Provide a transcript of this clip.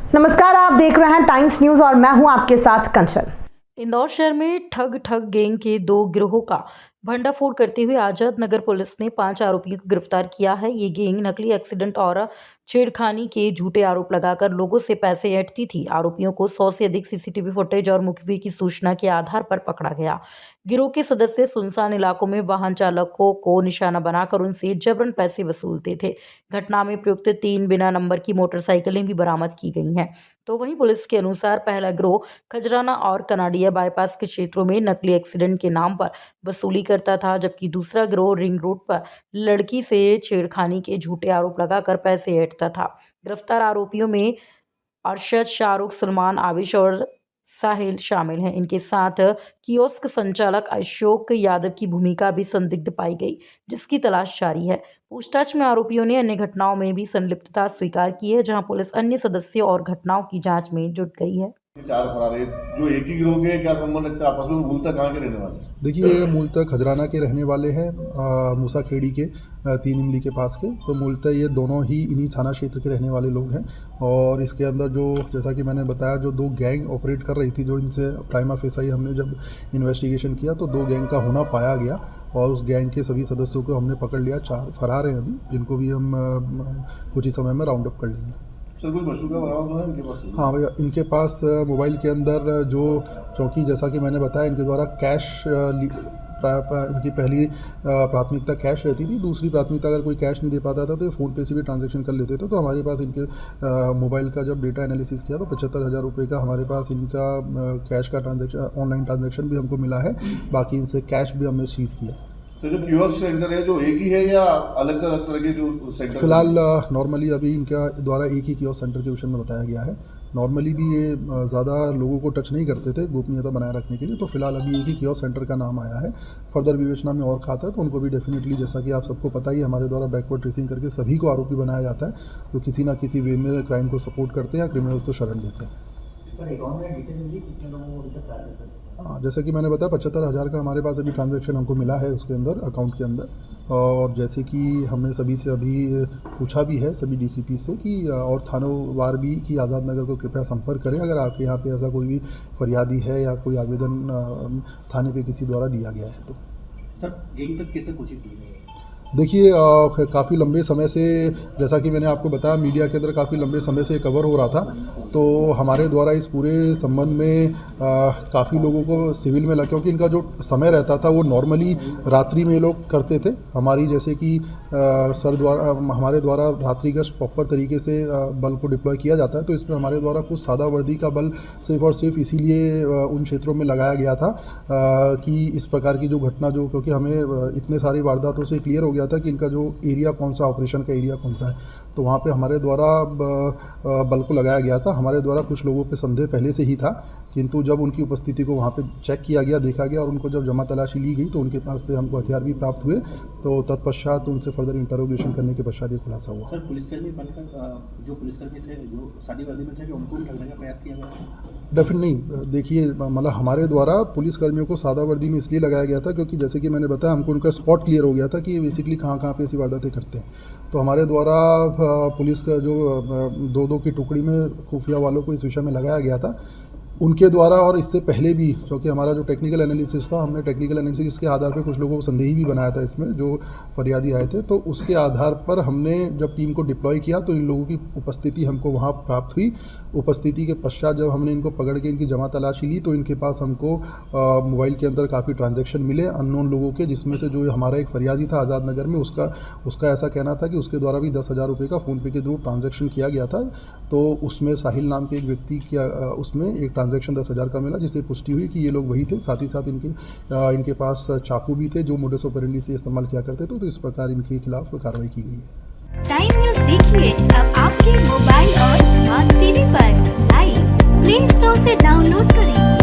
नमस्कार, आप देख रहे हैं टाइम्स न्यूज और मैं हूं आपके साथ कंचन। इंदौर शहर में ठग गैंग के 2 गिरोहों का भंडाफोड़ करते हुए आजाद नगर पुलिस ने 5 आरोपियों को गिरफ्तार किया है। ये गैंग नकली एक्सीडेंट और छेड़खानी के झूठे आरोप लगाकर लोगों से पैसे ऐंठती थी। आरोपियों को 100 से अधिक सीसीटीवी फुटेज और मुखबिर की सूचना के आधार पर पकड़ा गया। गिरोह के सदस्य सुनसान इलाकों में वाहन चालकों को निशाना बनाकर उनसे जबरन पैसे वसूलते थे। घटना में प्रयुक्त 3 बिना नंबर की मोटरसाइकिलें भी बरामद की गई हैं। तो वहीं पुलिस के अनुसार पहला गिरोह खजराना और कनाडिया बाईपास के क्षेत्रों में नकली एक्सीडेंट के नाम पर वसूली करता था, जबकि दूसरा गिरोह रिंग रोड पर लड़की से छेड़खानी के झूठे आरोप लगाकर पैसे ऐंठता था। गिरफ्तार आरोपियों में अरशद, शाहरुख, सलमान, आबिश और साहिल शामिल हैं। इनके साथ कियोस्क संचालक अशोक यादव की भूमिका भी संदिग्ध पाई गई, जिसकी तलाश जारी है। पूछताछ में आरोपियों ने अन्य घटनाओं में भी संलिप्तता स्वीकार की है, जहां पुलिस अन्य सदस्यों और घटनाओं की जांच में जुट गई है। 4 फरार जो एक ही गिरोह के क्या संबंध रखते हैं आपस में? मूलतः कहाँ के रहने वाले? देखिए, ये मूलतः खजराना के रहने वाले हैं, मूसा खेड़ी के 3 इमली के पास के। तो मूलतः ये दोनों ही इन्हीं थाना क्षेत्र के रहने वाले लोग हैं। और इसके अंदर जो, जैसा कि मैंने बताया, जो 2 गैंग ऑपरेट कर रही थी, जो इनसे प्राइमा फेसाई हमने जब इन्वेस्टिगेशन किया तो 2 गैंग का होना पाया गया और उस गैंग के सभी सदस्यों को हमने पकड़ लिया। 4 फरार हैं अभी, जिनको भी हम कुछ ही समय में राउंड अप कर लेंगे। सर, कोई बसूका बरामद हुआ है इनके पास? हाँ भैया, इनके पास मोबाइल के अंदर जो, क्योंकि जैसा कि मैंने बताया, इनके द्वारा कैश उनकी पहली प्राथमिकता कैश रहती थी। दूसरी प्राथमिकता, अगर कोई कैश नहीं दे पाता था तो ये फ़ोन पे से भी ट्रांजैक्शन कर लेते थे। तो हमारे पास इनके मोबाइल का जब डेटा एनालिसिस किया तो 75,000 रुपये का हमारे पास इनका कैश का ट्रांजैक्शन, ऑनलाइन ट्रांजैक्शन भी हमको मिला है। बाकी इनसे कैश भी हमने सीज़ किया। तो जो कियोस्क सेंटर है, जो एक ही है या अलग अलग तरह के जो सेंटर? फिलहाल नॉर्मली अभी इनका द्वारा एक ही कियोस्क सेंटर के विषय में बताया गया है। नॉर्मली भी ये ज़्यादा लोगों को टच नहीं करते थे गोपनीयता बनाए रखने के लिए। तो फिलहाल अभी एक ही कियोस्क सेंटर का नाम आया है। फर्दर विवेचना में और खाता है तो उनको भी डेफिनेटली, जैसा कि आप सबको पता ही, हमारे द्वारा बैकवर्ड ट्रेसिंग करके सभी को आरोपी बनाया जाता है जो किसी ना किसी वे में क्राइम को सपोर्ट करते हैं या क्रिमिनल्स को शरण देते हैं। जैसे कि मैंने बताया, 75,000 का हमारे पास अभी ट्रांजैक्शन हमको मिला है उसके अंदर, अकाउंट के अंदर। और जैसे कि हमने सभी से अभी पूछा भी है, सभी डीसीपी से, कि और थानों वार भी, कि आज़ाद नगर को कृपया संपर्क करें अगर आपके यहाँ पे ऐसा कोई भी फरियादी है या कोई आवेदन थाने पे किसी द्वारा दिया गया है। तो सर, गैंग तक कैसे पहुंची थी? देखिए, काफ़ी लंबे समय से, जैसा कि मैंने आपको बताया, मीडिया के अंदर काफ़ी लंबे समय से कवर हो रहा था। तो हमारे द्वारा इस पूरे संबंध में काफ़ी लोगों को सिविल में लगा, क्योंकि इनका जो समय रहता था वो नॉर्मली रात्रि में ये लोग करते थे। हमारी, जैसे कि हमारे द्वारा रात्रि गश्त प्रॉपर तरीके से बल को डिप्लॉय किया जाता है। तो इसमें हमारे द्वारा कुछ सादा वर्दी का बल सिर्फ और सिर्फ इसीलिए उन क्षेत्रों में लगाया गया था कि इस प्रकार की जो घटना, जो, क्योंकि हमें इतने सारी वारदातों से क्लियर हो गया था कि इनका जो एरिया कौन सा, ऑपरेशन का एरिया कौन सा है। तो वहाँ पे हमारे द्वारा बल को लगाया गया था। हमारे द्वारा कुछ लोगों पे संदेह पहले से ही था, किंतु जब उनकी उपस्थिति को वहाँ पे चेक किया गया, देखा गया और उनको जब जमा तलाशी ली गई तो उनके पास से हमको हथियार भी प्राप्त हुए। तो तत्पश्चात उनसे फर्दर इंटरोगेशन करने के पश्चात ये खुलासा हुआ। सर, पुलिसकर्मी बनकर जो पुलिसकर्मी थे, जो सादी वर्दी में थे, उनको भी ठगने का प्रयास किया गया? डेफिनेट नहीं। देखिए, मतलब हमारे द्वारा पुलिसकर्मियों को सादा वर्दी में इसलिए लगाया गया था क्योंकि जैसे कि मैंने बताया, हमको उनका स्पॉट क्लियर हो गया था कि बेसिकली कहाँ पे ऐसी वारदातें करते हैं। तो हमारे द्वारा पुलिस का जो 2-2 की टुकड़ी में खुफिया वालों को इस विषय में लगाया गया था उनके द्वारा। और इससे पहले भी, क्योंकि हमारा जो टेक्निकल एनालिसिस था, हमने टेक्निकल एनालिसिस के आधार पर कुछ लोगों को संदेही भी बनाया था इसमें, जो फरियादी आए थे। तो उसके आधार पर हमने जब टीम को डिप्लॉय किया तो इन लोगों की उपस्थिति हमको वहाँ प्राप्त हुई। उपस्थिति के पश्चात जब हमने इनको पकड़ के इनकी जमा तलाशी ली तो इनके पास हमको मोबाइल के अंदर काफ़ी ट्रांजैक्शन मिले अननोन लोगों के, जिसमें से जो हमारा एक फरियादी था आज़ाद नगर में, उसका ऐसा कहना था कि उसके द्वारा भी 10,000 रुपये का फ़ोनपे के थ्रू ट्रांजैक्शन किया गया था। तो उसमें साहिल नाम के एक व्यक्ति की उसमें एक ट्रांजैक्शन 10,000 का मिला, जिससे पुष्टि हुई कि ये लोग वही थे। साथ ही साथ इनके पास चाकू भी थे जो मोडस ऑपरेंडी से इस्तेमाल किया करते थे। तो इस प्रकार इनके खिलाफ कार्रवाई की गई है। टाइम न्यूज़ देखिए अब आपके मोबाइल और स्मार्ट टीवी पर। लाइव प्ले स्टोर से डाउनलोड करें।